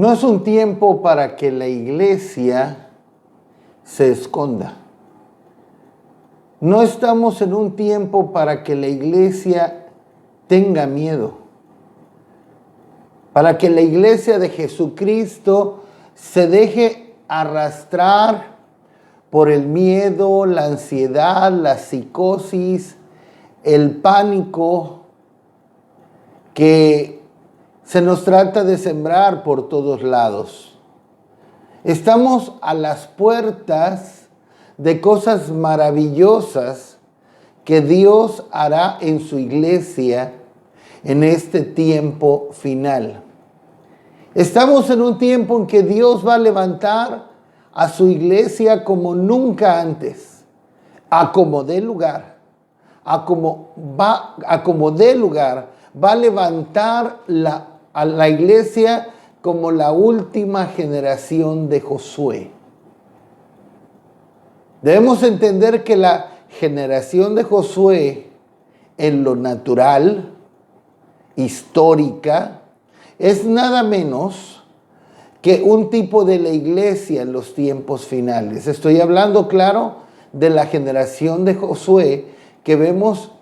No es un tiempo para que la iglesia se esconda. No estamos en un tiempo para que la iglesia tenga miedo. Para que la iglesia de Jesucristo se deje arrastrar por el miedo, la ansiedad, la psicosis, el pánico que se nos trata de sembrar por todos lados. Estamos a las puertas de cosas maravillosas que Dios hará en su iglesia en este tiempo final. Estamos en un tiempo en que Dios va a levantar a su iglesia como nunca antes, a como dé lugar, va a levantar a la iglesia como la última generación de Josué. Debemos entender que la generación de Josué en lo natural, histórica, es nada menos que un tipo de la iglesia en los tiempos finales. Estoy hablando, claro, de la generación de Josué que vemos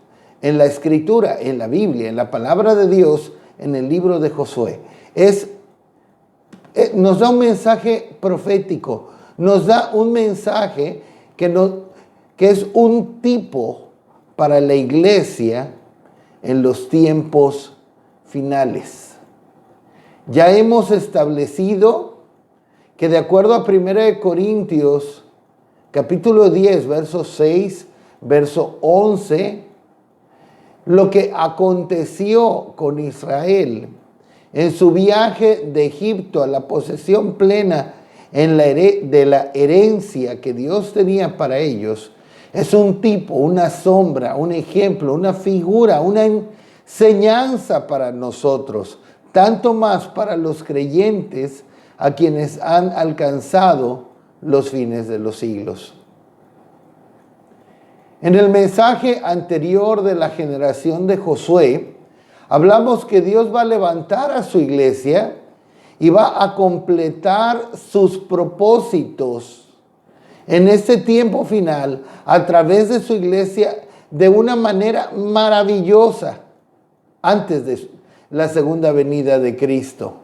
en la Escritura, en la Biblia, en la palabra de Dios, en el libro de Josué. Nos da un mensaje profético, nos da un mensaje que es un tipo para la iglesia en los tiempos finales. Ya hemos establecido que de acuerdo a 1 Corintios, capítulo 10, verso 6, verso 11, lo que aconteció con Israel en su viaje de Egipto a la posesión plena de la herencia que Dios tenía para ellos, es un tipo, una sombra, un ejemplo, una figura, una enseñanza para nosotros, tanto más para los creyentes a quienes han alcanzado los fines de los siglos. En el mensaje anterior de la generación de Josué, hablamos que Dios va a levantar a su iglesia y va a completar sus propósitos en este tiempo final a través de su iglesia de una manera maravillosa antes de la segunda venida de Cristo.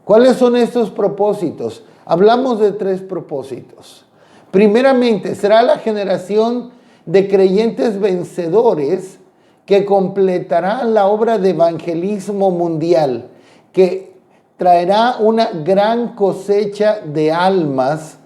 ¿Cuáles son estos propósitos? Hablamos de 3 propósitos. Primeramente, será la generación de creyentes vencedores que completará la obra de evangelismo mundial, que traerá una gran cosecha de almas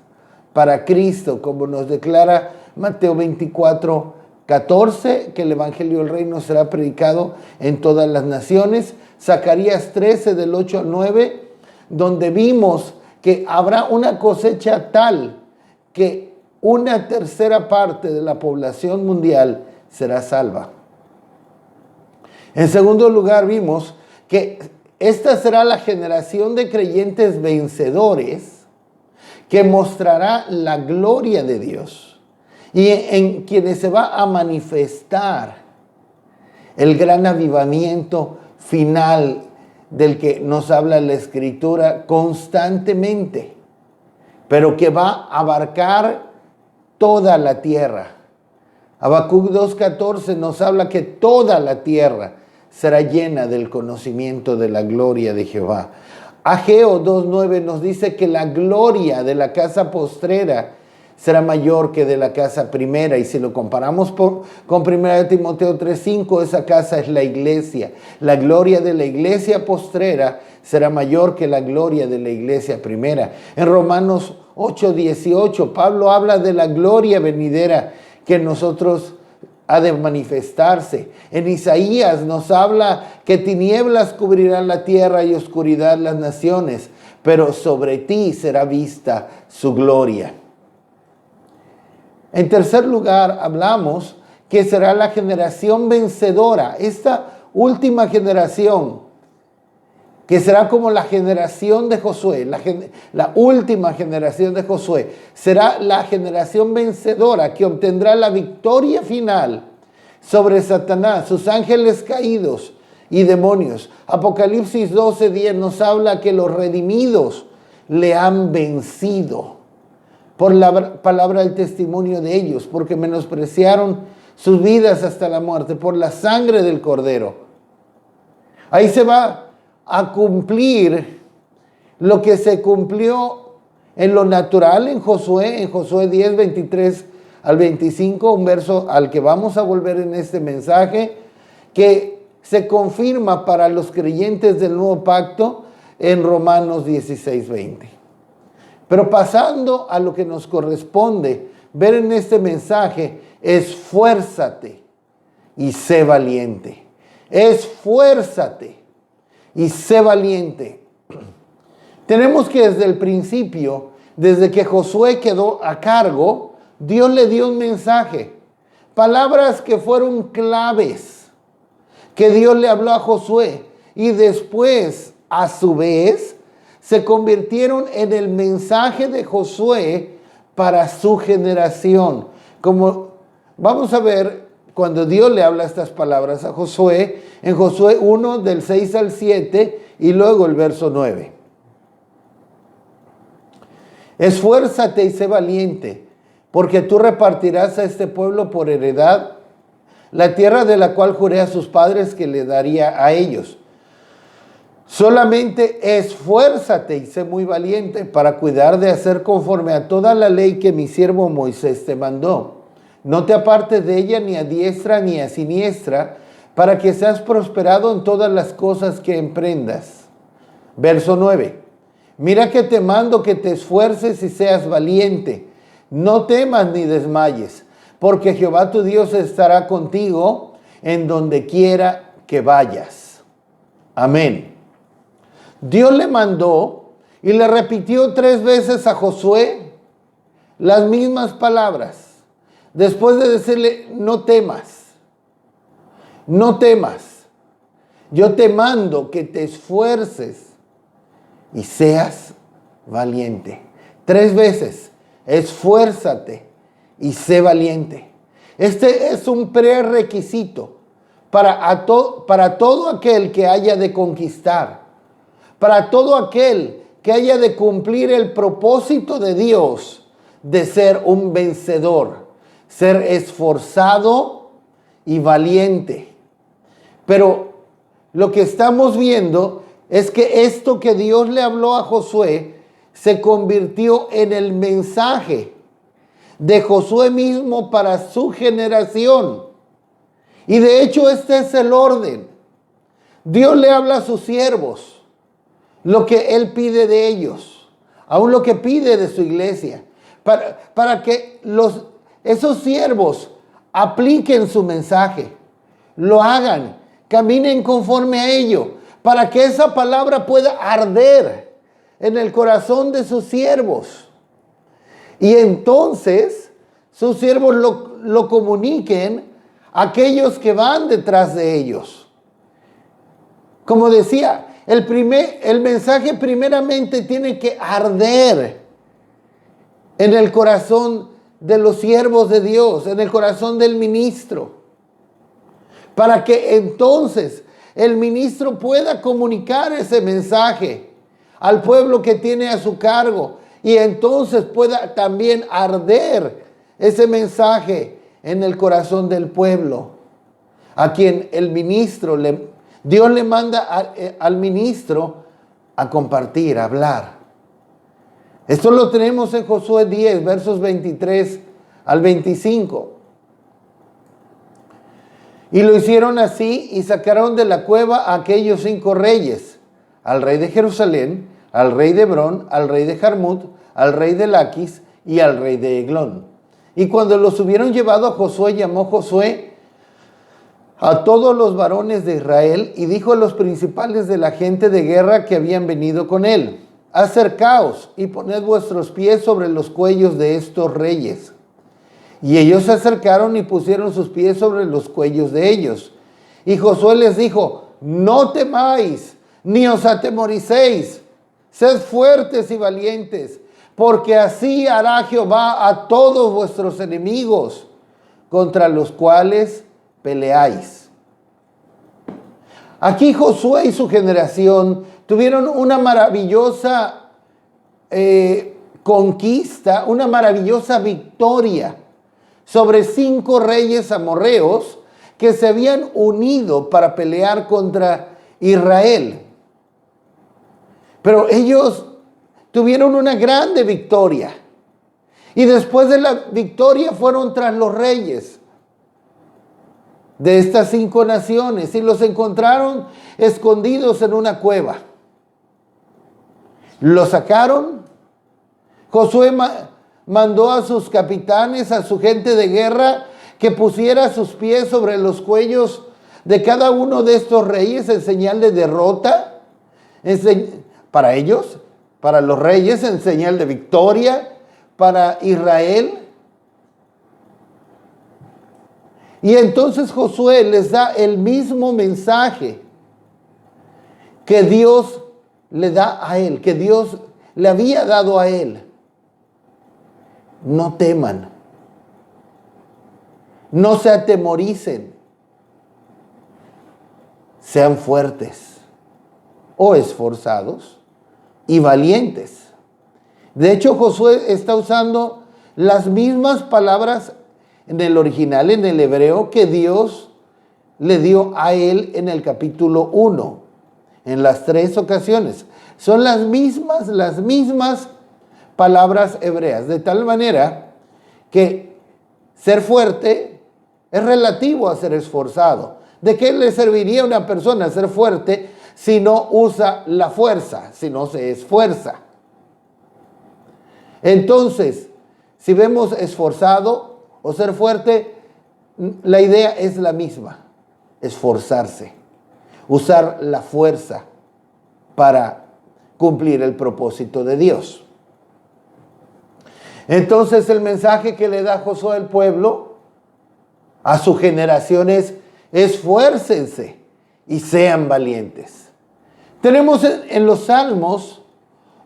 para Cristo, como nos declara Mateo 24, 14, que el evangelio del reino será predicado en todas las naciones. Zacarías 13, del 8 al 9, donde vimos que habrá una cosecha tal que una tercera parte de la población mundial será salva. En segundo lugar, vimos que esta será la generación de creyentes vencedores que mostrará la gloria de Dios y en quienes se va a manifestar el gran avivamiento final del que nos habla la Escritura constantemente, pero que va a abarcar toda la tierra. Habacuc 2:14 nos habla que toda la tierra será llena del conocimiento de la gloria de Jehová. Ageo 2:9 nos dice que la gloria de la casa postrera será mayor que de la casa primera. Y si lo comparamos con 1 Timoteo 3:5, esa casa es la iglesia. La gloria de la iglesia postrera será mayor que la gloria de la iglesia primera. En Romanos 8:18, Pablo habla de la gloria venidera que nosotros ha de manifestarse. En Isaías nos habla que tinieblas cubrirán la tierra y oscuridad las naciones, pero sobre ti será vista su gloria. En tercer lugar, hablamos que será la generación vencedora, esta última generación, que será como la generación de Josué, la última generación de Josué, será la generación vencedora que obtendrá la victoria final sobre Satanás, sus ángeles caídos y demonios. Apocalipsis 12:10 nos habla que los redimidos le han vencido por la palabra del testimonio de ellos, porque menospreciaron sus vidas hasta la muerte, por la sangre del Cordero. Ahí se va a cumplir lo que se cumplió en lo natural en Josué 10, 23 al 25, un verso al que vamos a volver en este mensaje, que se confirma para los creyentes del nuevo pacto en Romanos 16, 20. Pero pasando a lo que nos corresponde ver en este mensaje, esfuérzate y sé valiente. Esfuérzate y sé valiente. Tenemos que desde el principio, desde que Josué quedó a cargo, Dios le dio un mensaje. Palabras que fueron claves, que Dios le habló a Josué. Y después, a su vez, se convirtieron en el mensaje de Josué para su generación. Como vamos a ver, cuando Dios le habla estas palabras a Josué, en Josué 1, del 6 al 7, y luego el verso 9. Esfuérzate y sé valiente, porque tú repartirás a este pueblo por heredad la tierra de la cual juré a sus padres que le daría a ellos. Solamente esfuérzate y sé muy valiente para cuidar de hacer conforme a toda la ley que mi siervo Moisés te mandó. No te apartes de ella ni a diestra ni a siniestra, para que seas prosperado en todas las cosas que emprendas. Verso 9. Mira que te mando que te esfuerces y seas valiente. No temas ni desmayes, porque Jehová tu Dios estará contigo en donde quiera que vayas. Amén. Dios le mandó y le repitió 3 veces a Josué las mismas palabras. Después de decirle, no temas, no temas. Yo te mando que te esfuerces y seas valiente. 3 veces, esfuérzate y sé valiente. Este es un prerequisito para todo aquel que haya de conquistar, para todo aquel que haya de cumplir el propósito de Dios de ser un vencedor, ser esforzado y valiente. Pero lo que estamos viendo es que esto que Dios le habló a Josué se convirtió en el mensaje de Josué mismo para su generación. Y de hecho este es el orden. Dios le habla a sus siervos lo que Él pide de ellos, aún lo que pide de su iglesia, para que esos siervos apliquen su mensaje, lo hagan, caminen conforme a ello, para que esa palabra pueda arder en el corazón de sus siervos. Y entonces sus siervos lo comuniquen a aquellos que van detrás de ellos. Como decía, el mensaje primeramente tiene que arder en el corazón de los siervos de Dios, en el corazón del ministro, para que entonces el ministro pueda comunicar ese mensaje al pueblo que tiene a su cargo, y entonces pueda también arder ese mensaje en el corazón del pueblo, a quien Dios le manda al ministro a compartir, a hablar. Esto lo tenemos en Josué 10, versos 23 al 25. Y lo hicieron así, y sacaron de la cueva a aquellos 5 reyes: al rey de Jerusalén, al rey de Hebrón, al rey de Jarmut, al rey de Laquis y al rey de Eglón. Y cuando los hubieron llevado a Josué, llamó Josué a todos los varones de Israel y dijo a los principales de la gente de guerra que habían venido con él: acercaos y poned vuestros pies sobre los cuellos de estos reyes. Y ellos se acercaron y pusieron sus pies sobre los cuellos de ellos. Y Josué les dijo: no temáis, ni os atemoricéis, sed fuertes y valientes, porque así hará Jehová a todos vuestros enemigos, contra los cuales peleáis. Aquí Josué y su generación tuvieron una maravillosa conquista, una maravillosa victoria sobre 5 reyes amorreos que se habían unido para pelear contra Israel. Pero ellos tuvieron una grande victoria. Y después de la victoria fueron tras los reyes de estas 5 naciones y los encontraron escondidos en una cueva. Los sacaron. Josué mandó a sus capitanes, a su gente de guerra, que pusiera sus pies sobre los cuellos de cada uno de estos reyes en señal de derrota. Para ellos, para los reyes, en señal de victoria. Para Israel. Y entonces Josué les da el mismo mensaje que Dios le da a él, que Dios le había dado a él. No teman, no se atemoricen, sean fuertes o esforzados y valientes. De hecho, Josué está usando las mismas palabras en el original, en el hebreo, que Dios le dio a él en el capítulo 1, en las 3 ocasiones. Son las mismas palabras hebreas, de tal manera que ser fuerte es relativo a ser esforzado. ¿De qué le serviría a una persona ser fuerte si no usa la fuerza, si no se esfuerza? Entonces, si vemos esforzado o ser fuerte, la idea es la misma: esforzarse, usar la fuerza para cumplir el propósito de Dios. Entonces, el mensaje que le da Josué al pueblo, a su generación, es: esfuércense y sean valientes. Tenemos en los Salmos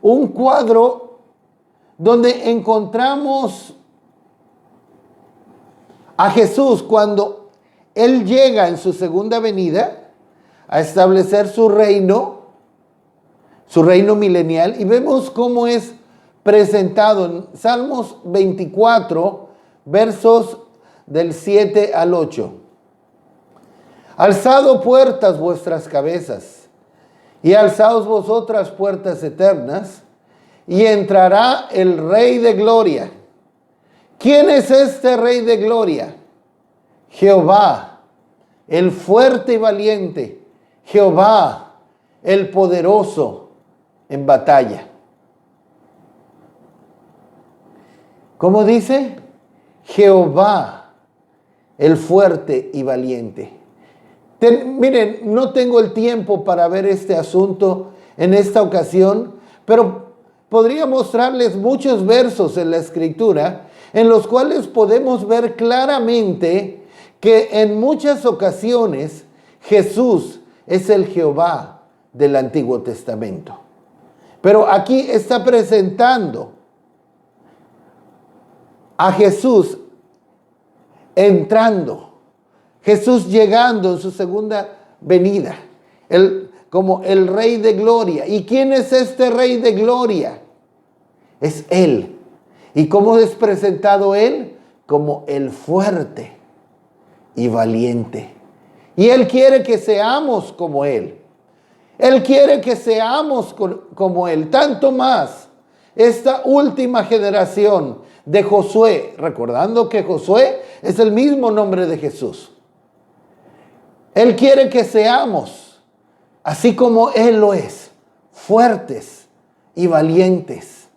un cuadro donde encontramos a Jesús cuando Él llega en su segunda venida a establecer su reino milenial, y vemos cómo es presentado en Salmos 24, versos del 7 al 8. Alzad puertas vuestras cabezas, y alzaos vosotras puertas eternas, y entrará el Rey de Gloria. ¿Quién es este Rey de Gloria? Jehová, el fuerte y valiente, Jehová, el poderoso en batalla. ¿Cómo dice? Jehová, el fuerte y valiente. Miren, no tengo el tiempo para ver este asunto en esta ocasión, pero podría mostrarles muchos versos en la Escritura en los cuales podemos ver claramente que en muchas ocasiones Jesús es el Jehová del Antiguo Testamento. Pero aquí está presentando a Jesús entrando, Jesús llegando en su segunda venida, como el Rey de Gloria. ¿Y quién es este Rey de Gloria? Es Él. ¿Y cómo es presentado Él? Como el fuerte y valiente. Y Él quiere que seamos como Él. Él quiere que seamos como Él. Tanto más esta última generación de Josué, recordando que Josué es el mismo nombre de Jesús. Él quiere que seamos, así como Él lo es, fuertes y valientes.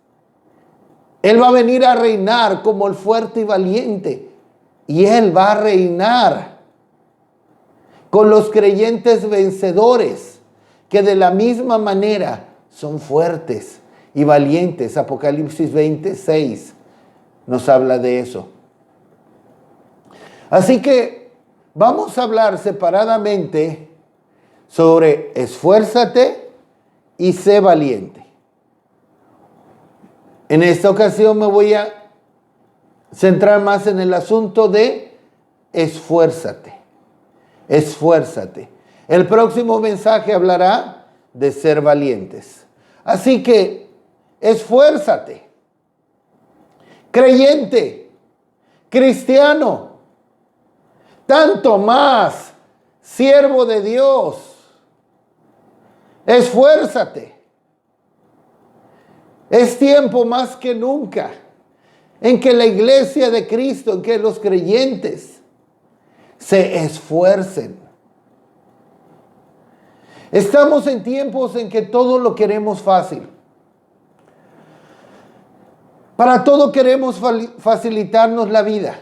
Él va a venir a reinar como el fuerte y valiente. Y Él va a reinar con los creyentes vencedores, que de la misma manera son fuertes y valientes. Apocalipsis 26 nos habla de eso. Así que vamos a hablar separadamente sobre esfuérzate y sé valiente. En esta ocasión me voy a centrar más en el asunto de esfuérzate. Esfuérzate. El próximo mensaje hablará de ser valientes. Así que esfuérzate, creyente, cristiano, tanto más, siervo de Dios, esfuérzate. Es tiempo más que nunca en que la iglesia de Cristo, en que los creyentes se esfuercen. Estamos en tiempos en que todo lo queremos fácil. Para todo queremos facilitarnos la vida,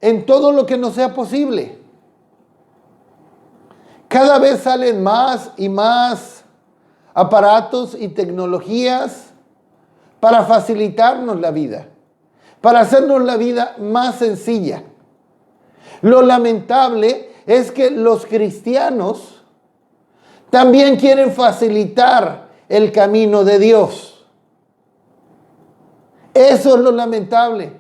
en todo lo que nos sea posible. Cada vez salen más y más aparatos y tecnologías para facilitarnos la vida, para hacernos la vida más sencilla. Lo lamentable es que los cristianos también quieren facilitar el camino de Dios. Eso es lo lamentable,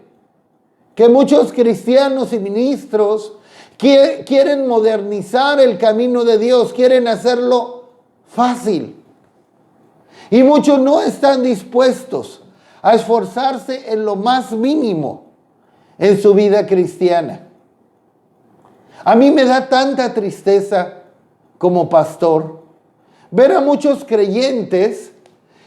que muchos cristianos y ministros quieren modernizar el camino de Dios, quieren hacerlo fácil. Y muchos no están dispuestos a esforzarse en lo más mínimo en su vida cristiana. A mí me da tanta tristeza como pastor ver a muchos creyentes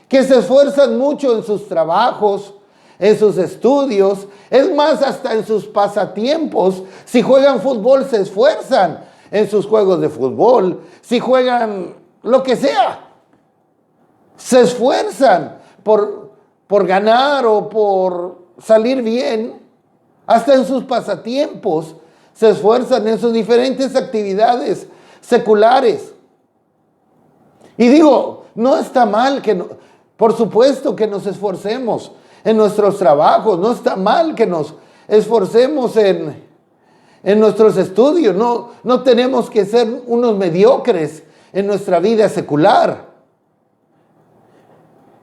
que se esfuerzan mucho en sus trabajos, en sus estudios, es más, hasta en sus pasatiempos. Si juegan fútbol, se esfuerzan en sus juegos de fútbol. Si juegan lo que sea, se esfuerzan por ganar o por salir bien. Hasta en sus pasatiempos se esfuerzan en sus diferentes actividades seculares. Y digo, no está mal por supuesto que nos esforcemos en nuestros trabajos, no está mal que nos esforcemos en nuestros estudios, no tenemos que ser unos mediocres en nuestra vida secular.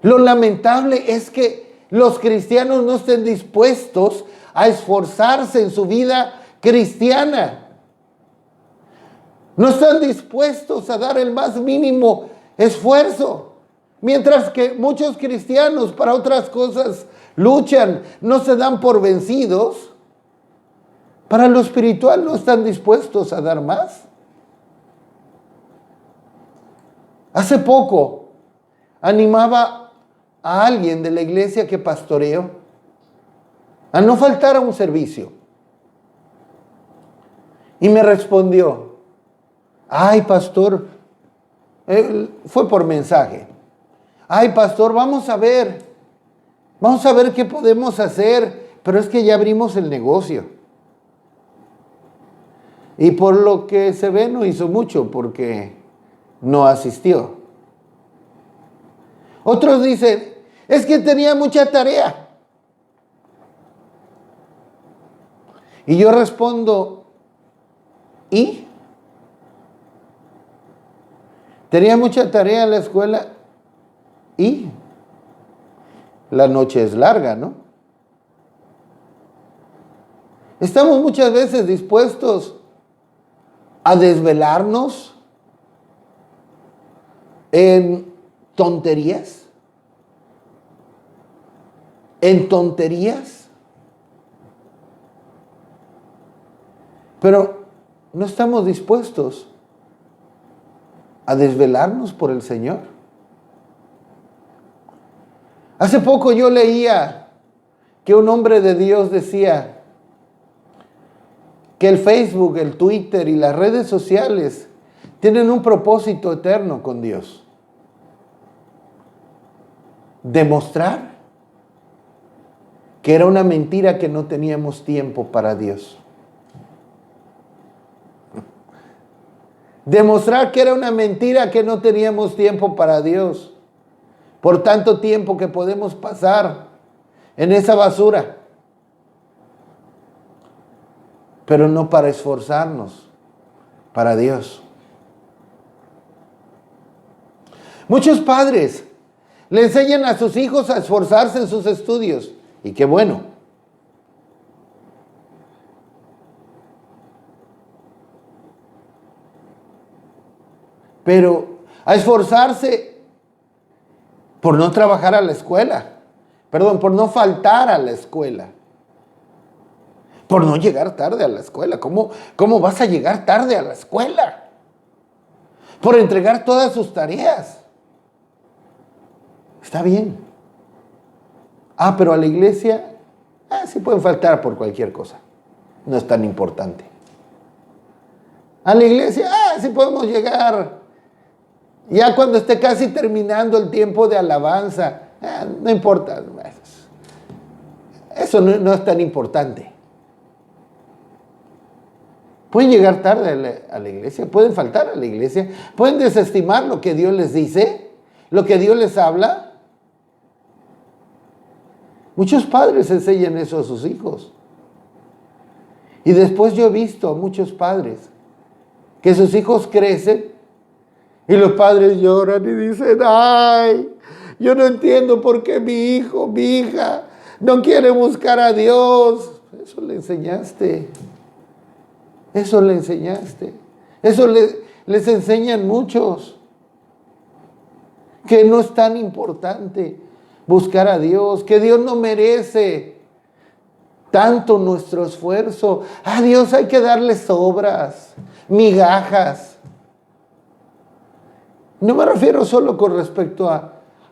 Lo lamentable es que los cristianos no estén dispuestos a esforzarse en su vida cristiana. No están dispuestos a dar el más mínimo esfuerzo. Mientras que muchos cristianos para otras cosas luchan, no se dan por vencidos, para lo espiritual no están dispuestos a dar más. Hace poco animaba a alguien de la iglesia que pastoreo a no faltar a un servicio. Y me respondió, ay pastor, fue por mensaje. Ay pastor, vamos a ver qué podemos hacer, pero es que ya abrimos el negocio. Y por lo que se ve no hizo mucho porque no asistió. Otros dicen, es que tenía mucha tarea. Y yo respondo, ¿y? Tenía mucha tarea en la escuela y la noche es larga, ¿no? Estamos muchas veces dispuestos a desvelarnos en tonterías. Pero no estamos dispuestos a desvelarnos por el Señor. Hace poco yo leía que un hombre de Dios decía que el Facebook, el Twitter y las redes sociales tienen un propósito eterno con Dios. Demostrar que era una mentira que no teníamos tiempo para Dios. Demostrar que era una mentira que no teníamos tiempo para Dios. Por tanto tiempo que podemos pasar en esa basura. Pero no para esforzarnos para Dios. Muchos padres le enseñan a sus hijos a esforzarse en sus estudios. Y qué bueno. pero a esforzarse por no trabajar a la escuela, por no faltar a la escuela, por no llegar tarde a la escuela. ¿Cómo vas a llegar tarde a la escuela? Por entregar todas sus tareas. Está bien. Pero a la iglesia, sí pueden faltar por cualquier cosa. No es tan importante. A la iglesia, sí podemos llegar ya cuando esté casi terminando el tiempo de alabanza. No importa. Eso no es tan importante. Pueden llegar tarde a la iglesia, pueden faltar a la iglesia, pueden desestimar lo que Dios les dice, lo que Dios les habla. Muchos padres enseñan eso a sus hijos. Y después yo he visto a muchos padres que sus hijos crecen y los padres lloran y dicen, ay, yo no entiendo por qué mi hijo, mi hija no quiere buscar a Dios. Eso le enseñaste. Eso le enseñaste. Eso les enseñan muchos. Que no es tan importante buscar a Dios, que Dios no merece tanto nuestro esfuerzo. A Dios hay que darle sobras, migajas. No me refiero solo con respecto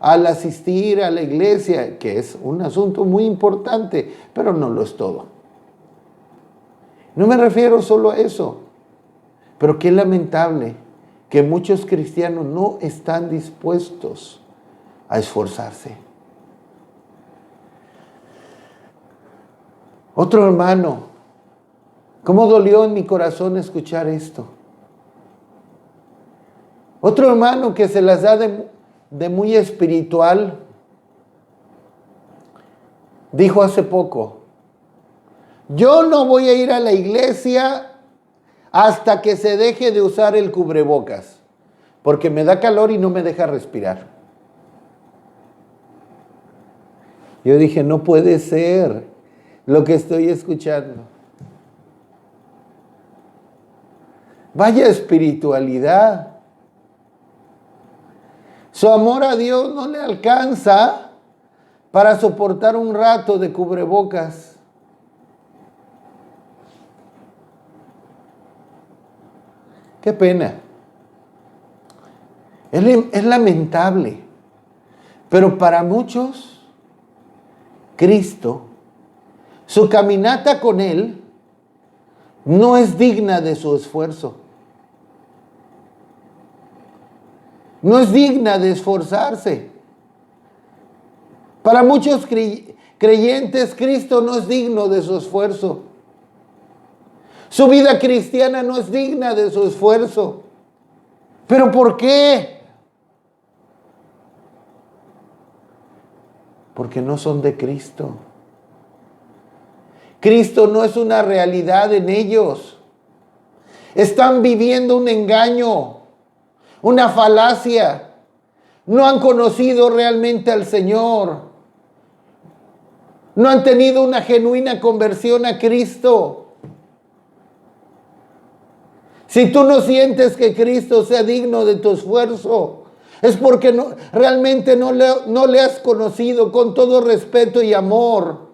al asistir a la iglesia, que es un asunto muy importante, pero no lo es todo. No me refiero solo a eso, pero qué lamentable que muchos cristianos no están dispuestos a esforzarse. Otro hermano, ¿cómo dolió en mi corazón escuchar esto? Otro hermano que se las da de muy espiritual, dijo hace poco, yo no voy a ir a la iglesia hasta que se deje de usar el cubrebocas, porque me da calor y no me deja respirar. Yo dije, no puede ser lo que estoy escuchando. Vaya espiritualidad. Su amor a Dios no le alcanza para soportar un rato de cubrebocas. Qué pena. Es lamentable. Pero para muchos, Cristo, su caminata con Él, no es digna de su esfuerzo. No es digna de esforzarse. Para muchos creyentes, Cristo no es digno de su esfuerzo. Su vida cristiana no es digna de su esfuerzo. ¿Pero por qué? Porque no son de Cristo. Cristo no es una realidad en ellos. Están viviendo un engaño, una falacia. No han conocido realmente al Señor. No han tenido una genuina conversión a Cristo. Si tú no sientes que Cristo sea digno de tu esfuerzo, es porque realmente no le has conocido con todo respeto y amor.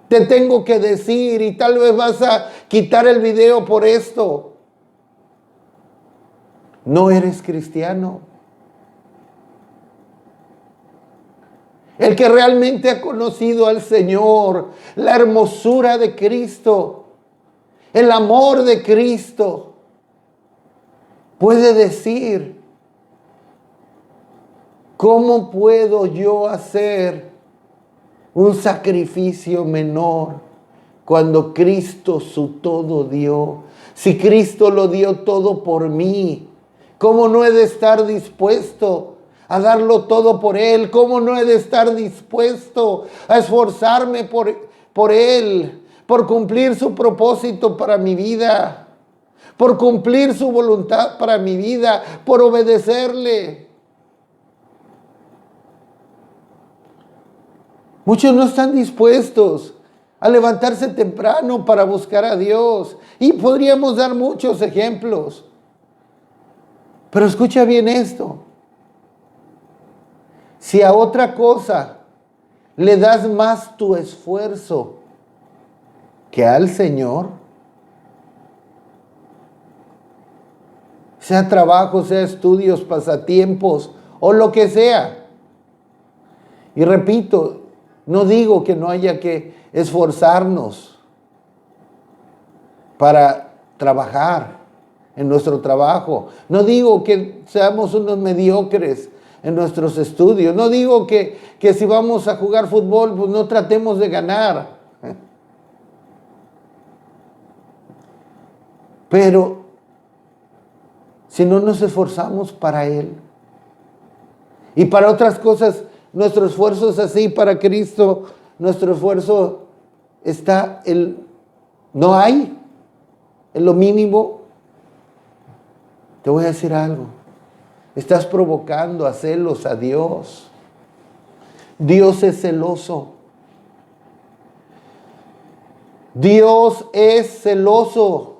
Te tengo que decir, y tal vez vas a quitar el video por esto. No eres cristiano. El que realmente ha conocido al Señor, la hermosura de Cristo, el amor de Cristo, puede decir, ¿cómo puedo yo hacer un sacrificio menor cuando Cristo su todo dio? Si Cristo lo dio todo por mí, ¿cómo no he de estar dispuesto a darlo todo por Él? ¿Cómo no he de estar dispuesto a esforzarme por Él? Por cumplir su propósito para mi vida, por cumplir su voluntad para mi vida, por obedecerle. Muchos no están dispuestos a levantarse temprano para buscar a Dios. Y podríamos dar muchos ejemplos. Pero escucha bien esto. Si a otra cosa le das más tu esfuerzo que al Señor, sea trabajo, sea estudios, pasatiempos o lo que sea. Y repito, no digo que no haya que esforzarnos para trabajar en nuestro trabajo. No digo que seamos unos mediocres en nuestros estudios. No digo que si vamos a jugar fútbol, pues no tratemos de ganar. Pero si no nos esforzamos para Él y para otras cosas, nuestro esfuerzo es así. Para Cristo, nuestro esfuerzo está, no hay, en lo mínimo. Te voy a decir algo. Estás provocando a celos a Dios. Dios es celoso. Dios es celoso.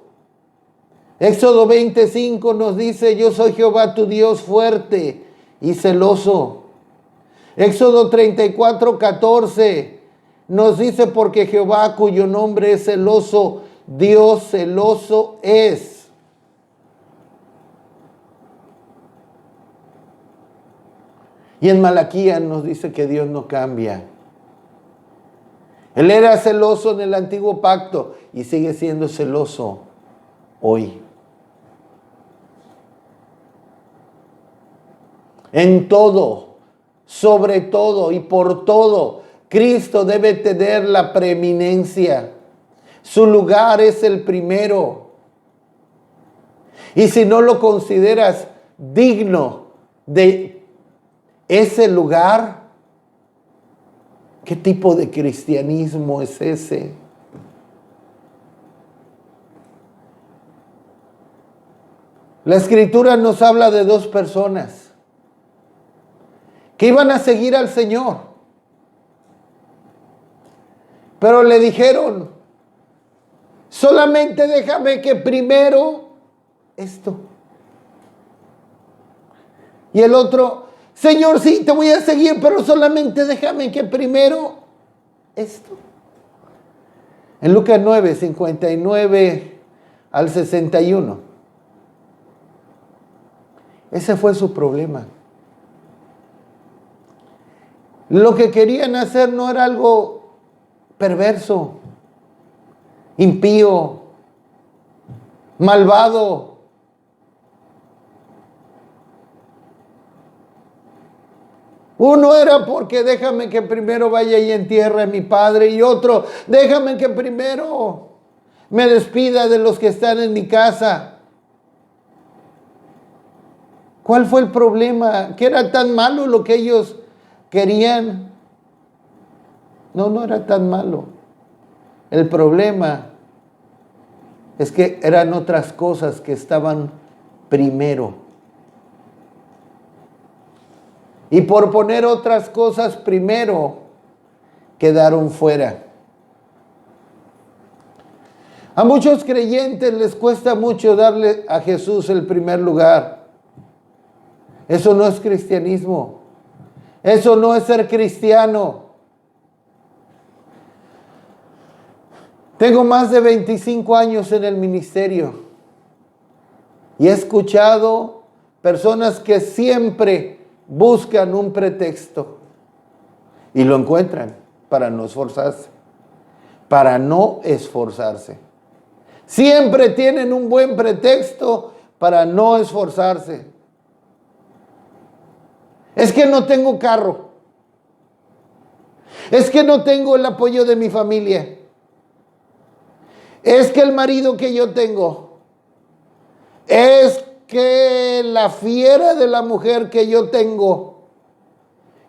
Éxodo 25 nos dice: yo soy Jehová tu Dios fuerte y celoso. Éxodo 34:14 nos dice: porque Jehová, cuyo nombre es celoso, Dios celoso es. Y en Malaquías nos dice que Dios no cambia. Él era celoso en el antiguo pacto y sigue siendo celoso hoy. En todo, sobre todo y por todo, Cristo debe tener la preeminencia. Su lugar es el primero. Y si no lo consideras digno de ese lugar, ¿qué tipo de cristianismo es ese? La Escritura nos habla de dos personas que iban a seguir al Señor, pero le dijeron: solamente déjame que primero esto. Y el otro: Señor, sí, te voy a seguir, pero solamente déjame que primero esto. En Lucas 9, 59 al 61. Ese fue su problema. Lo que querían hacer no era algo perverso, impío, malvado. Uno era porque déjame que primero vaya y entierre a mi padre, y otro: déjame que primero me despida de los que están en mi casa. ¿Cuál fue el problema? ¿Que era tan malo lo que ellos querían? No, no era tan malo. El problema es que eran otras cosas que estaban primero. Y por poner otras cosas primero, quedaron fuera. A muchos creyentes les cuesta mucho darle a Jesús el primer lugar. Eso no es cristianismo. Eso no es ser cristiano. Tengo más de 25 años en el ministerio y he escuchado personas que siempre buscan un pretexto y lo encuentran para no esforzarse. Para no esforzarse. Siempre tienen un buen pretexto para no esforzarse. Es que no tengo carro. Es que no tengo el apoyo de mi familia. Es que el marido que yo tengo. Es que la fiera de la mujer que yo tengo.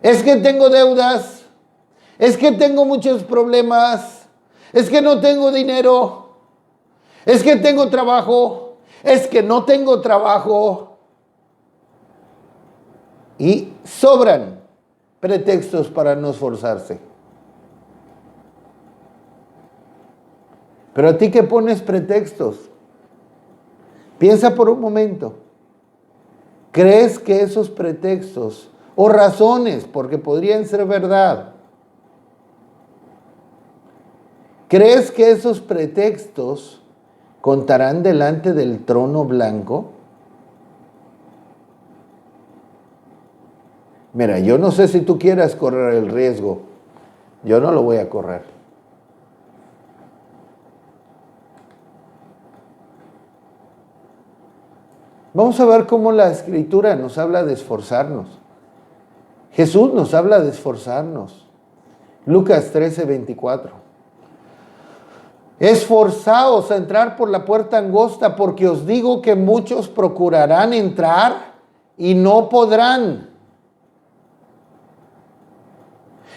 Es que tengo deudas. Es que tengo muchos problemas. Es que no tengo dinero. Es que tengo trabajo. Es que no tengo trabajo. Y sobran pretextos para no esforzarse. Pero a ti que pones pretextos, piensa por un momento. ¿Crees que esos pretextos o razones, porque podrían ser verdad, crees que esos pretextos contarán delante del trono blanco? Mira, yo no sé si tú quieras correr el riesgo. Yo no lo voy a correr. Vamos a ver cómo la Escritura nos habla de esforzarnos. Jesús nos habla de esforzarnos. Lucas 13:24. Esforzaos a entrar por la puerta angosta, porque os digo que muchos procurarán entrar y no podrán.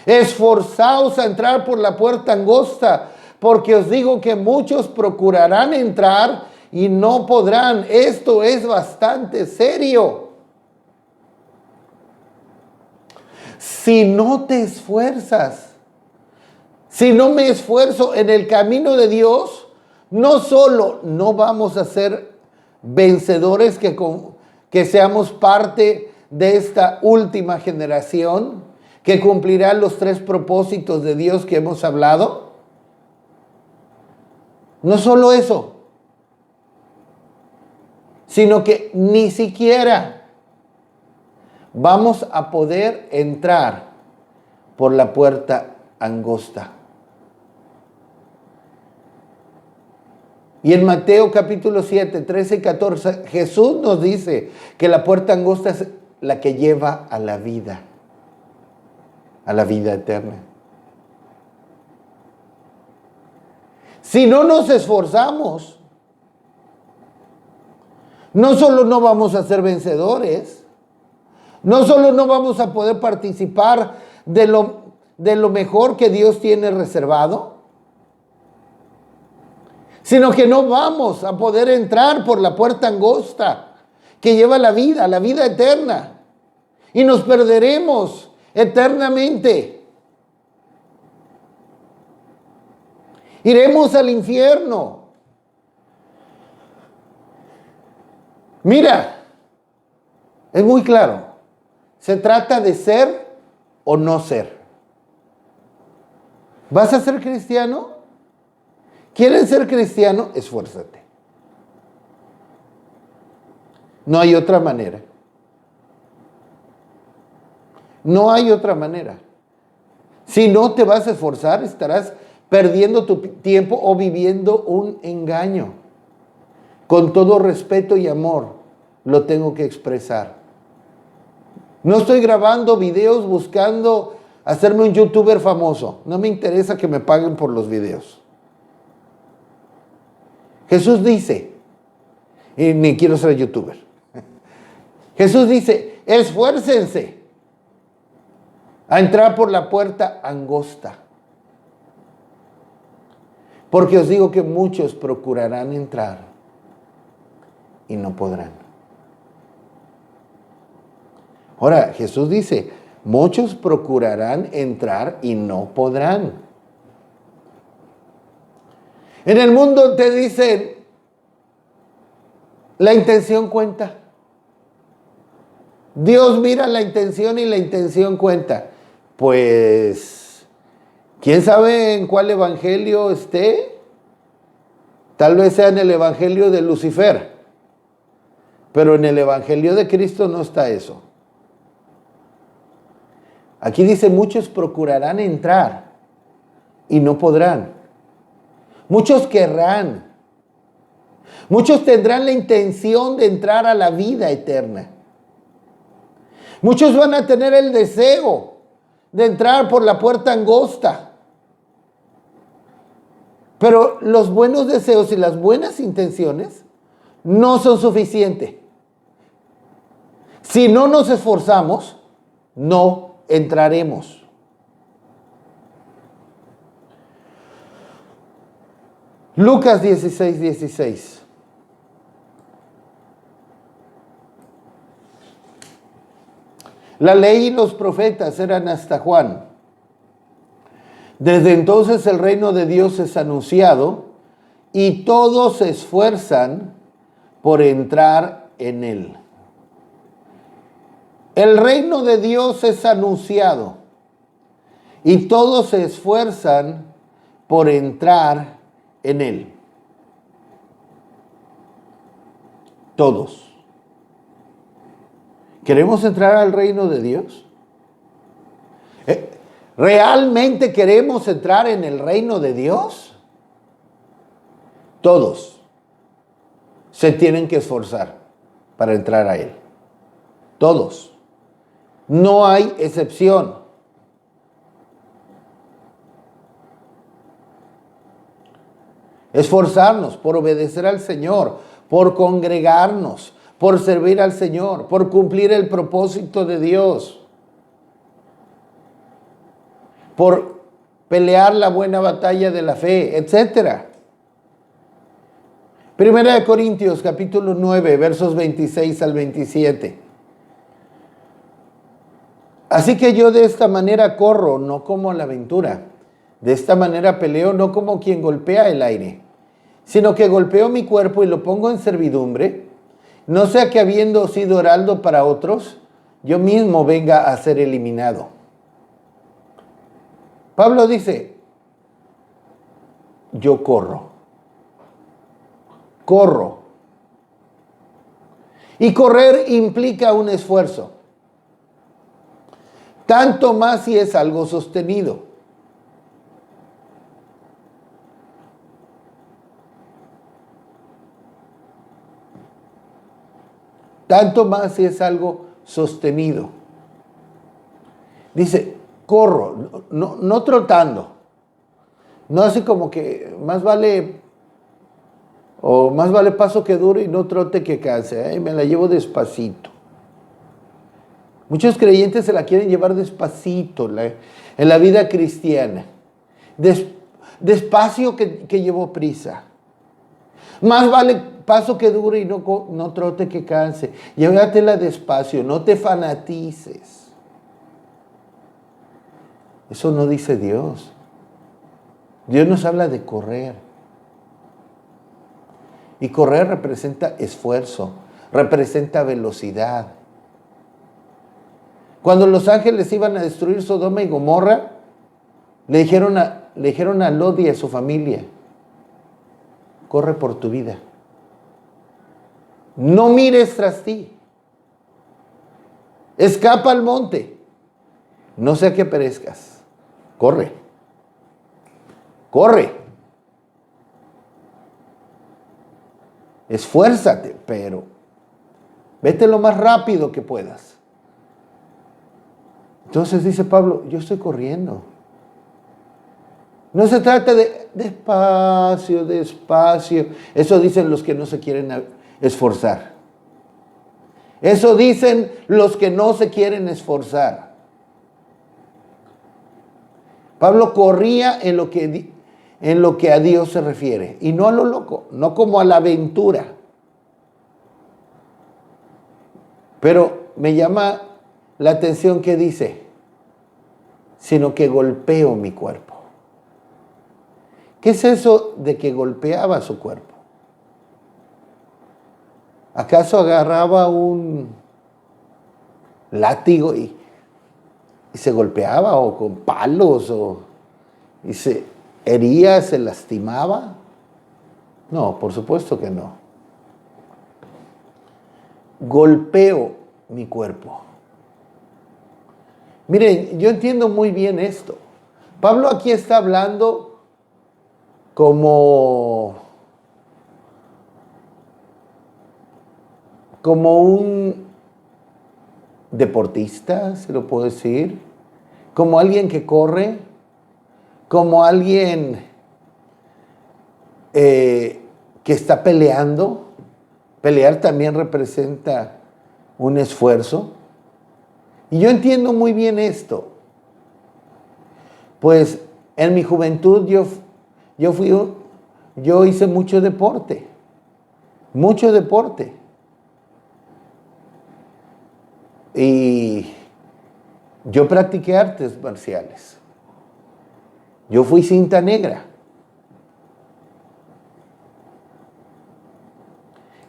Esforzaos a entrar por la puerta angosta, porque os digo que muchos procurarán entrar y no podrán. Esto es bastante serio. Si no te esfuerzas, si no me esfuerzo en el camino de Dios, no solo no vamos a ser vencedores que seamos parte de esta última generación que cumplirá los 3 propósitos de Dios que hemos hablado. No solo eso, sino que ni siquiera vamos a poder entrar por la puerta angosta. Y en Mateo capítulo 7, 13 y 14, Jesús nos dice que la puerta angosta es la que lleva a la vida eterna. Si no nos esforzamos, no solo no vamos a ser vencedores, no solo no vamos a poder participar de lo mejor que Dios tiene reservado, sino que no vamos a poder entrar por la puerta angosta que lleva a la vida eterna, y nos perderemos eternamente. Iremos al infierno. Mira, es muy claro. Se trata de ser o no ser. ¿Vas a ser cristiano? ¿Quieres ser cristiano? Esfuérzate. No hay otra manera. No hay otra manera. Si no te vas a esforzar, estarás perdiendo tu tiempo o viviendo un engaño. Con todo respeto y amor, lo tengo que expresar. No estoy grabando videos buscando hacerme un youtuber famoso. No me interesa que me paguen por los videos. Jesús dice, y ni quiero ser youtuber. Jesús dice, esfuércense a entrar por la puerta angosta, porque os digo que muchos procurarán entrar y no podrán. Ahora, Jesús dice, muchos procurarán entrar y no podrán. En el mundo te dicen, la intención cuenta. Dios mira la intención y la intención cuenta. Pues, ¿quién sabe en cuál evangelio esté? Tal vez sea en el evangelio de Lucifer, pero en el evangelio de Cristo no está eso. Aquí dice, muchos procurarán entrar y no podrán. Muchos querrán. Muchos tendrán la intención de entrar a la vida eterna. Muchos van a tener el deseo de entrar por la puerta angosta. Pero los buenos deseos y las buenas intenciones no son suficientes. Si no nos esforzamos, no entraremos. Lucas 16, 16. La ley y los profetas eran hasta Juan. Desde entonces el reino de Dios es anunciado y todos se esfuerzan por entrar en él. El reino de Dios es anunciado y todos se esfuerzan por entrar en él. Todos. ¿Queremos entrar al reino de Dios? ¿Realmente queremos entrar en el reino de Dios? Todos se tienen que esforzar para entrar a él. Todos. No hay excepción. Esforzarnos por obedecer al Señor, por congregarnos, por servir al Señor, por cumplir el propósito de Dios, por pelear la buena batalla de la fe, etc. Primera de Corintios, capítulo 9, versos 26 al 27. Así que yo de esta manera corro, no como a la aventura. De esta manera peleo, no como quien golpea el aire, sino que golpeo mi cuerpo y lo pongo en servidumbre, no sea que habiendo sido heraldo para otros, yo mismo venga a ser eliminado. Pablo dice, yo corro. Y correr implica un esfuerzo. Tanto más si es algo sostenido. Tanto más si es algo sostenido. Dice, corro, no trotando. No así como que más vale paso que dure y no trote que canse. Me la llevo despacito. Muchos creyentes se la quieren llevar despacito en la vida cristiana. Despacio que llevo prisa. Más vale paso que dure y no trote que canse. Llévatela despacio, no te fanatices. Eso no dice Dios. Dios nos habla de correr. Y correr representa esfuerzo, representa velocidad. Cuando los ángeles iban a destruir Sodoma y Gomorra, le dijeron a Lot y a su familia, corre por tu vida. No mires tras ti. Escapa al monte. No sea que perezcas. Corre. Corre. Esfuérzate, pero vete lo más rápido que puedas. Entonces dice Pablo, yo estoy corriendo. No se trata de despacio, despacio. Eso dicen los que no se quieren esforzar. Eso dicen los que no se quieren esforzar. Pablo corría en lo que a Dios se refiere. Y no a lo loco, no como a la aventura. Pero me llama la atención que dice, sino que golpeo mi cuerpo. ¿Qué es eso de que golpeaba su cuerpo? ¿Acaso agarraba un látigo y se golpeaba, o con palos, y se hería, se lastimaba? No, por supuesto que no. Golpeo mi cuerpo. Miren, yo entiendo muy bien esto. Pablo aquí está hablando como un deportista, se lo puedo decir, como alguien que corre, como alguien que está peleando. Pelear también representa un esfuerzo. Y yo entiendo muy bien esto. Pues en mi juventud yo hice mucho deporte. Mucho deporte. Y yo practiqué artes marciales. Yo fui cinta negra.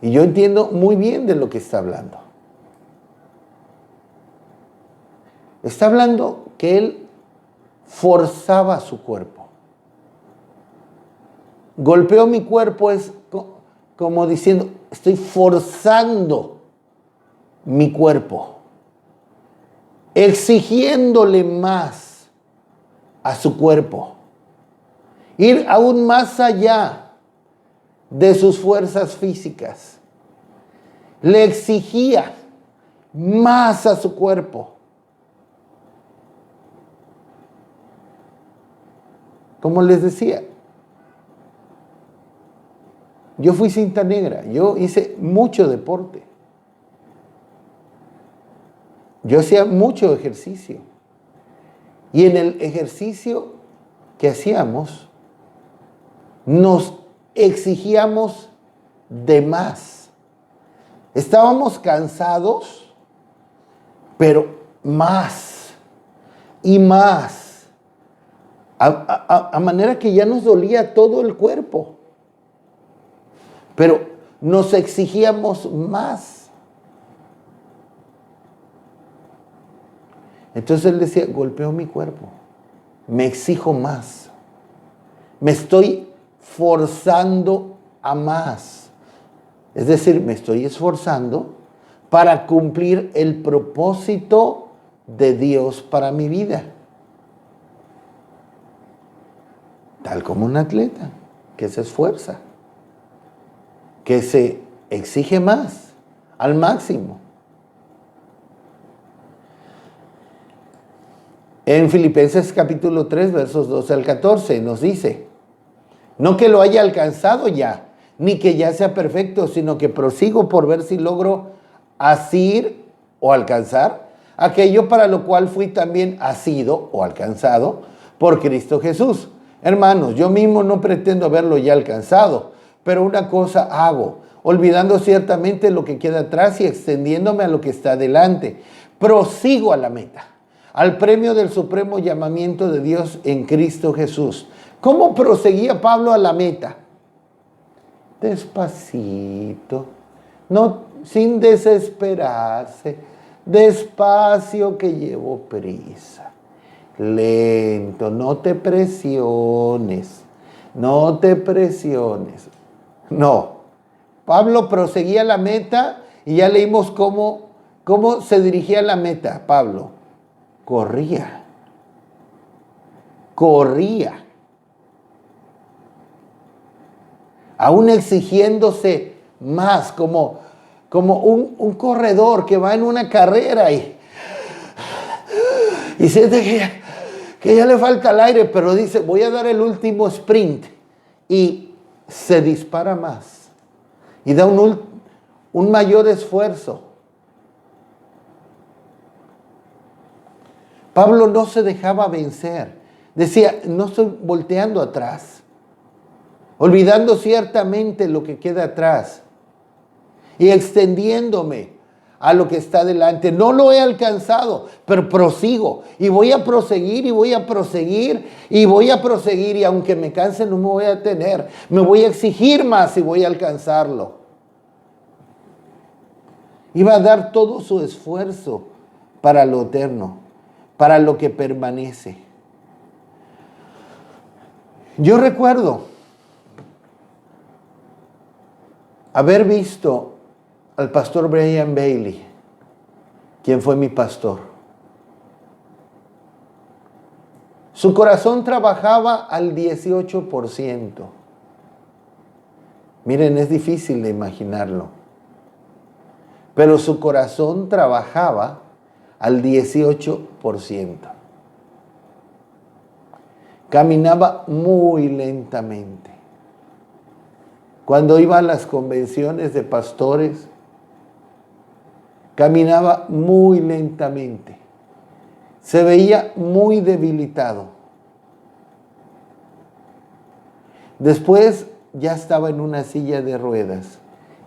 Y yo entiendo muy bien de lo que está hablando. Está hablando que él forzaba su cuerpo. Golpeó mi cuerpo es como diciendo, estoy forzando mi cuerpo, exigiéndole más a su cuerpo, ir aún más allá de sus fuerzas físicas. Le exigía más a su cuerpo. Como les decía, yo fui cinta negra, yo hice mucho deporte. Yo hacía mucho ejercicio. Y en el ejercicio que hacíamos, nos exigíamos de más. Estábamos cansados, pero más y más. A manera que ya nos dolía todo el cuerpo. Pero nos exigíamos más. Entonces él decía, golpeo mi cuerpo, me exijo más, me estoy forzando a más. Es decir, me estoy esforzando para cumplir el propósito de Dios para mi vida. Tal como un atleta que se esfuerza, que se exige más, al máximo. En Filipenses capítulo 3, versos 12 al 14, nos dice, no que lo haya alcanzado ya, ni que ya sea perfecto, sino que prosigo por ver si logro asir o alcanzar aquello para lo cual fui también asido o alcanzado por Cristo Jesús. Hermanos, yo mismo no pretendo haberlo ya alcanzado, pero una cosa hago, olvidando ciertamente lo que queda atrás y extendiéndome a lo que está adelante. Prosigo a la meta, al premio del supremo llamamiento de Dios en Cristo Jesús. ¿Cómo proseguía Pablo a la meta? Despacito, no, sin desesperarse, despacio que llevo prisa, lento, no te presiones, no te presiones. No, Pablo proseguía a la meta y ya leímos cómo se dirigía a la meta. Pablo corría, aún exigiéndose más, como un corredor que va en una carrera y siente que ya le falta el aire, pero dice, voy a dar el último sprint, y se dispara más y da un mayor esfuerzo. Pablo no se dejaba vencer. Decía, no estoy volteando atrás, olvidando ciertamente lo que queda atrás y extendiéndome a lo que está delante. No lo he alcanzado, pero prosigo y voy a proseguir y voy a proseguir y voy a proseguir, y aunque me canse no me voy a detener, me voy a exigir más y voy a alcanzarlo. Iba a dar todo su esfuerzo para lo eterno, para lo que permanece. Yo recuerdo haber visto al pastor Brian Bailey, quien fue mi pastor. Su corazón trabajaba al 18%. Miren, es difícil de imaginarlo, pero su corazón trabajaba al 18%. Caminaba muy lentamente. Cuando iba a las convenciones de pastores, caminaba muy lentamente. Se veía muy debilitado. Después ya estaba en una silla de ruedas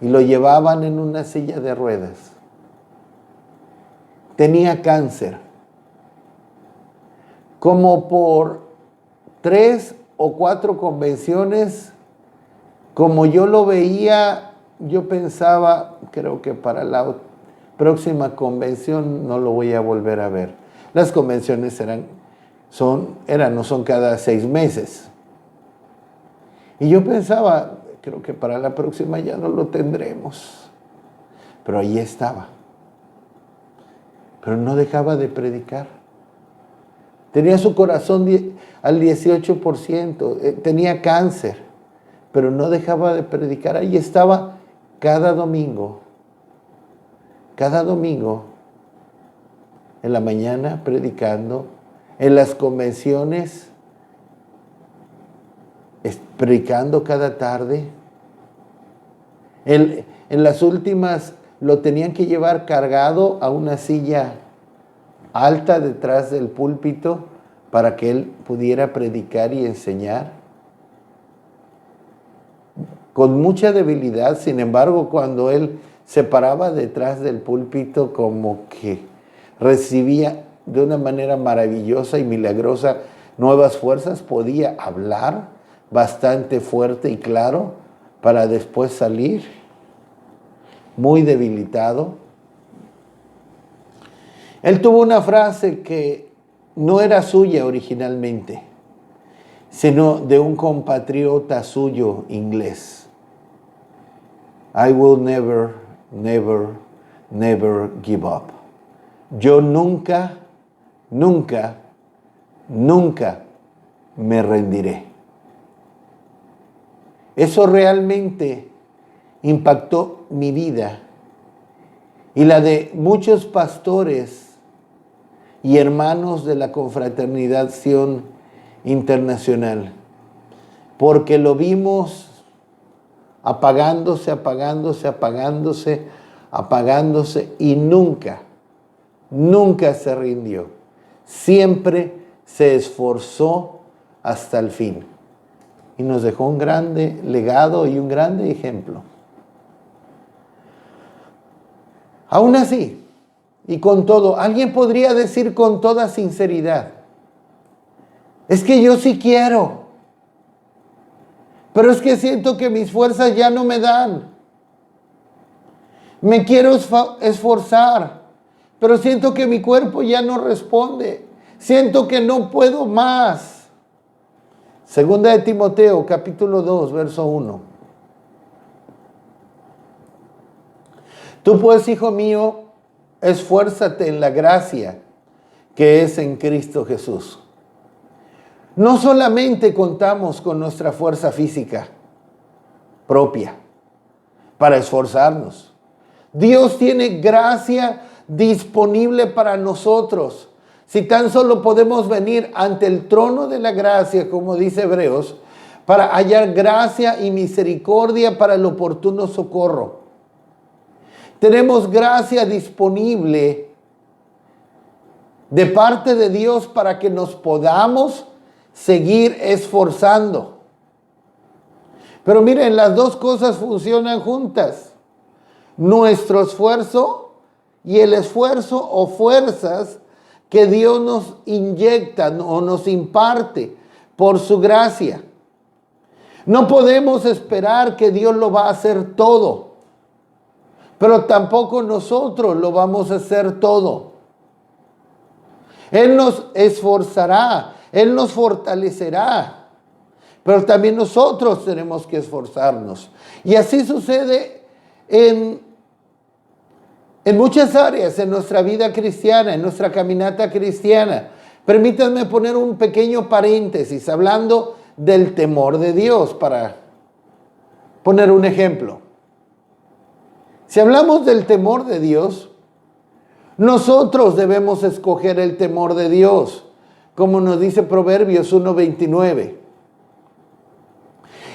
y lo llevaban en una silla de ruedas. Tenía cáncer. Como por 3 o 4 convenciones, como yo lo veía, yo pensaba, creo que para la próxima convención no lo voy a volver a ver. Las convenciones no son cada 6 meses. Y yo pensaba, creo que para la próxima ya no lo tendremos. Pero ahí estaba. Pero no dejaba de predicar. Tenía su corazón al 18%, tenía cáncer, pero no dejaba de predicar. Ahí estaba cada domingo, en la mañana predicando, en las convenciones, predicando cada tarde. En las últimas lo tenían que llevar cargado a una silla alta detrás del púlpito para que él pudiera predicar y enseñar. Con mucha debilidad, sin embargo, cuando él se paraba detrás del púlpito, como que recibía de una manera maravillosa y milagrosa nuevas fuerzas, podía hablar bastante fuerte y claro para después salir muy debilitado. Él tuvo una frase que no era suya originalmente, sino de un compatriota suyo inglés. I will never, never, never give up. Yo nunca, nunca, nunca me rendiré. Eso realmente impactó mi vida y la de muchos pastores y hermanos de la Confraternidad Sion Internacional, porque lo vimos apagándose y nunca se rindió. Siempre se esforzó hasta el fin y nos dejó un grande legado y un grande ejemplo. Aún así, y con todo, alguien podría decir con toda sinceridad, es que yo sí quiero, pero es que siento que mis fuerzas ya no me dan. Me quiero esforzar, pero siento que mi cuerpo ya no responde. Siento que no puedo más. Segunda de Timoteo, capítulo 2, verso 1. Tú pues, hijo mío, esfuérzate en la gracia que es en Cristo Jesús. No solamente contamos con nuestra fuerza física propia para esforzarnos. Dios tiene gracia disponible para nosotros. Si tan solo podemos venir ante el trono de la gracia, como dice Hebreos, para hallar gracia y misericordia para el oportuno socorro. Tenemos gracia disponible de parte de Dios para que nos podamos seguir esforzando. Pero miren, las dos cosas funcionan juntas. Nuestro esfuerzo y el esfuerzo o fuerzas que Dios nos inyecta o nos imparte por su gracia. No podemos esperar que Dios lo va a hacer todo, pero tampoco nosotros lo vamos a hacer todo. Él nos esforzará, Él nos fortalecerá, pero también nosotros tenemos que esforzarnos. Y así sucede en muchas áreas en nuestra vida cristiana, en nuestra caminata cristiana. Permítanme poner un pequeño paréntesis hablando del temor de Dios para poner un ejemplo. Si hablamos del temor de Dios, nosotros debemos escoger el temor de Dios, como nos dice Proverbios 1:29.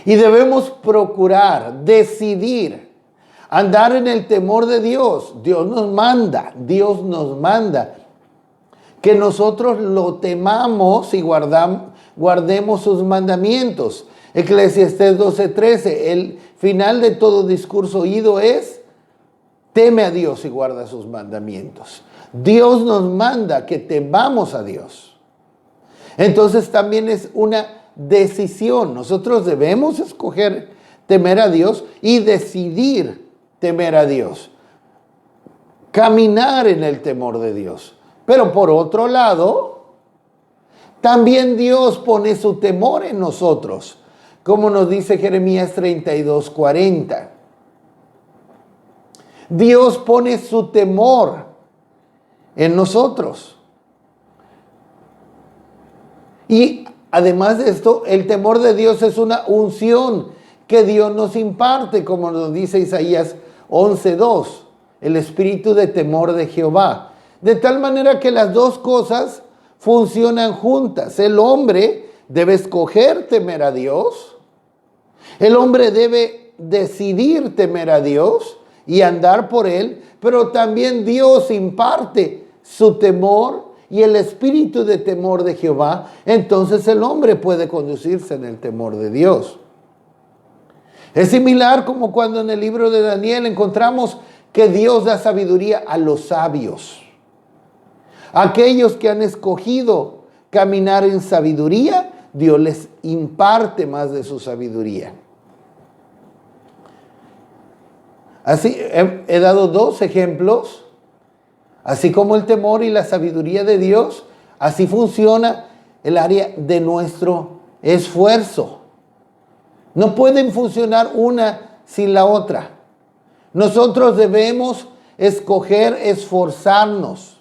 Y debemos procurar, decidir, andar en el temor de Dios. Dios nos manda que nosotros lo temamos y guardemos sus mandamientos. Eclesiastés 12:13, el final de todo discurso oído es: teme a Dios y guarda sus mandamientos. Dios nos manda que temamos a Dios. Entonces también es una decisión. Nosotros debemos escoger temer a Dios y decidir temer a Dios. Caminar en el temor de Dios. Pero por otro lado, también Dios pone su temor en nosotros, como nos dice Jeremías 32:40. Dios pone su temor en nosotros. Y además de esto, el temor de Dios es una unción que Dios nos imparte, como nos dice Isaías 11:2, el espíritu de temor de Jehová. De tal manera que las dos cosas funcionan juntas. El hombre debe escoger temer a Dios. El hombre debe decidir temer a Dios y andar por él, pero también Dios imparte su temor y el espíritu de temor de Jehová. Entonces el hombre puede conducirse en el temor de Dios. Es similar como cuando en el libro de Daniel encontramos que Dios da sabiduría a los sabios. Aquellos que han escogido caminar en sabiduría, Dios les imparte más de su sabiduría. Así, he dado dos ejemplos. Así como el temor y la sabiduría de Dios, así funciona el área de nuestro esfuerzo. No pueden funcionar una sin la otra. Nosotros debemos escoger esforzarnos.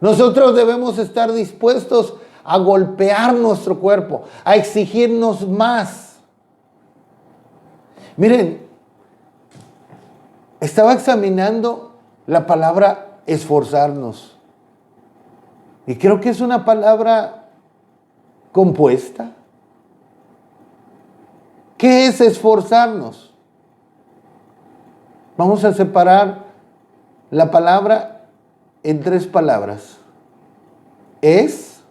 Nosotros debemos estar dispuestos a golpear nuestro cuerpo, a exigirnos más. Miren, estaba examinando la palabra esforzarnos. Y creo que es una palabra compuesta. ¿Qué es esforzarnos? Vamos a separar la palabra en tres palabras. Es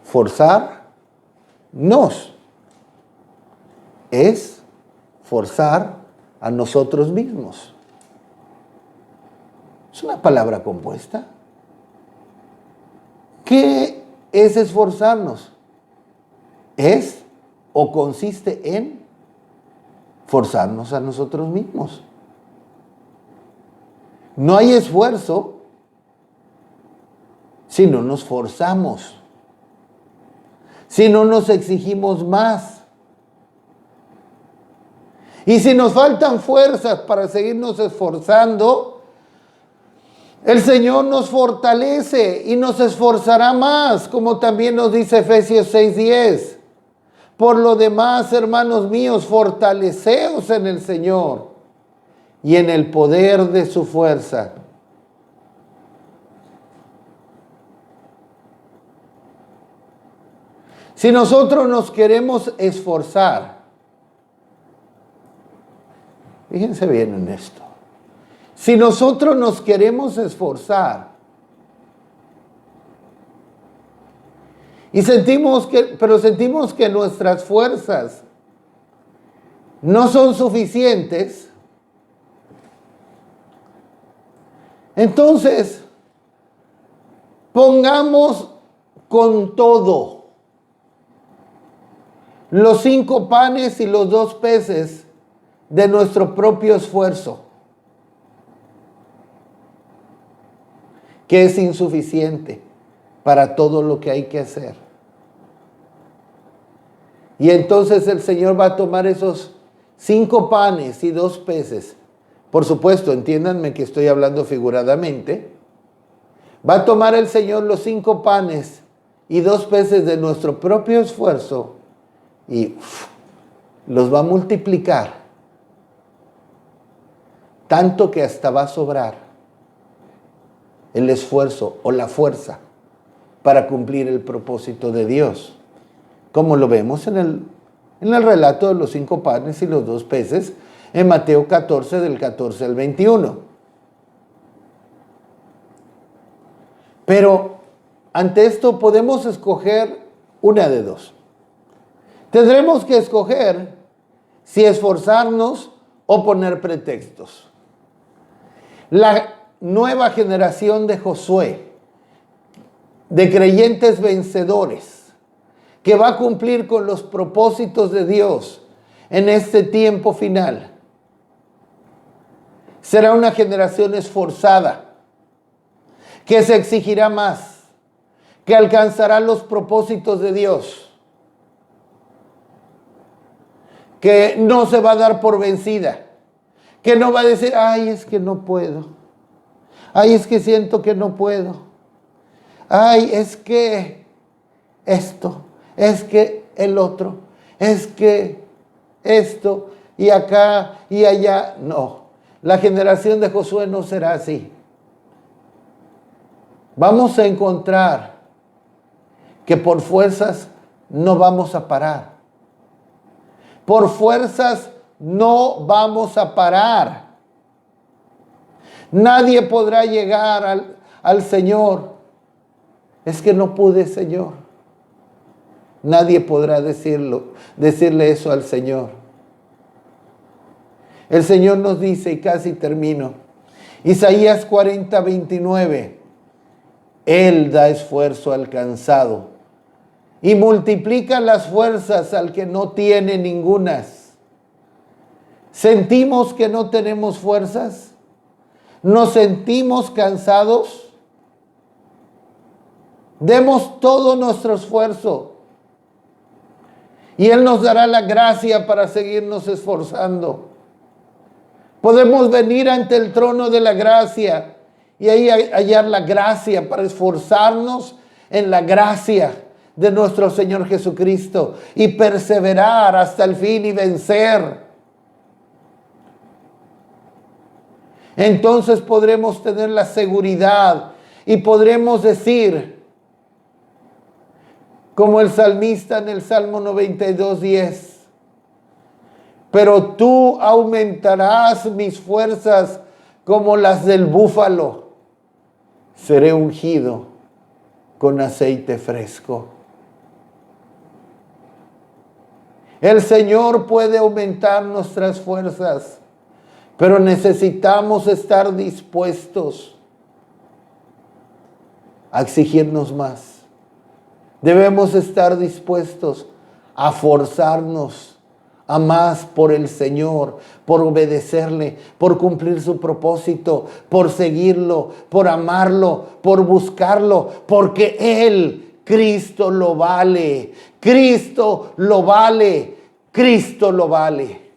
forzarnos. Es forzar a nosotros mismos. Es una palabra compuesta. ¿Qué es esforzarnos? Es o consiste en forzarnos a nosotros mismos. No hay esfuerzo si no nos forzamos, si no nos exigimos más. Y si nos faltan fuerzas para seguirnos esforzando, el Señor nos fortalece y nos esforzará más, como también nos dice Efesios 6:10. Por lo demás, hermanos míos, fortaleceos en el Señor y en el poder de su fuerza. Si nosotros nos queremos esforzar, fíjense bien en esto. Si nosotros nos queremos esforzar y sentimos que nuestras fuerzas no son suficientes, entonces pongamos con todo los 5 panes y los 2 peces de nuestro propio esfuerzo, que es insuficiente para todo lo que hay que hacer. Y entonces el Señor va a tomar esos 5 panes y 2 peces. Por supuesto, entiéndanme que estoy hablando figuradamente. Va a tomar el Señor los 5 panes y 2 peces de nuestro propio esfuerzo y los va a multiplicar, tanto que hasta va a sobrar el esfuerzo o la fuerza para cumplir el propósito de Dios, como lo vemos en el relato de los 5 panes y los 2 peces en Mateo 14, del 14 al 21. Pero ante esto podemos escoger una de dos. Tendremos que escoger si esforzarnos o poner pretextos. La nueva generación de Josué, de creyentes vencedores, que va a cumplir con los propósitos de Dios en este tiempo final, será una generación esforzada, que se exigirá más, que alcanzará los propósitos de Dios, que no se va a dar por vencida, que no va a decir, ay, es que no puedo, ay, es que siento que no puedo, ay, es que esto, es que el otro, es que esto y acá y allá. No, la generación de Josué no será así. Vamos a encontrar que por fuerzas no vamos a parar. Por fuerzas no vamos a parar. Nadie podrá llegar al Señor. Es que no pude, Señor. Nadie podrá decirle eso al Señor. El Señor nos dice, y casi termino, Isaías 40, 29, Él da esfuerzo al cansado y multiplica las fuerzas al que no tiene ningunas. ¿Sentimos que no tenemos fuerzas? ¿Nos sentimos cansados? Demos todo nuestro esfuerzo y Él nos dará la gracia para seguirnos esforzando. Podemos venir ante el trono de la gracia y ahí hallar la gracia para esforzarnos en la gracia de nuestro Señor Jesucristo y perseverar hasta el fin y vencer. Entonces podremos tener la seguridad y podremos decir, como el salmista en el Salmo 92:10, pero tú aumentarás mis fuerzas como las del búfalo. Seré ungido con aceite fresco. El Señor puede aumentar nuestras fuerzas, pero necesitamos estar dispuestos a exigirnos más. Debemos estar dispuestos a forzarnos a más por el Señor, por obedecerle, por cumplir su propósito, por seguirlo, por amarlo, por buscarlo, porque Él, Cristo lo vale, Cristo lo vale, Cristo lo vale.